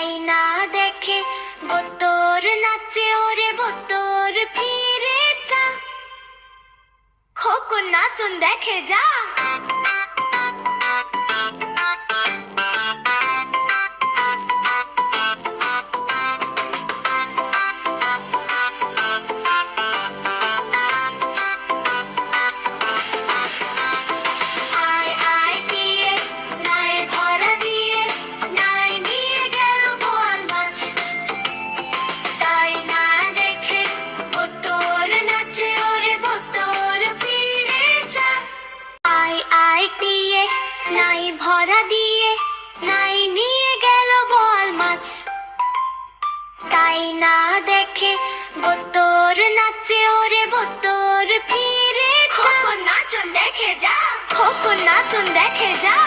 তাই না দেখে বোতর নাচে ওরে বোতর ফিরে যা, খোকন নাচন দেখে যা। নাই ভরা দিয়ে নাই নিয়ে গেল বোয়াল মাছ, তাই না দেখে বোতর নাচে ওরে বোতর ফিরে যা। খোকন নাচন দেখে যা, খোকন নাচন দেখে যা।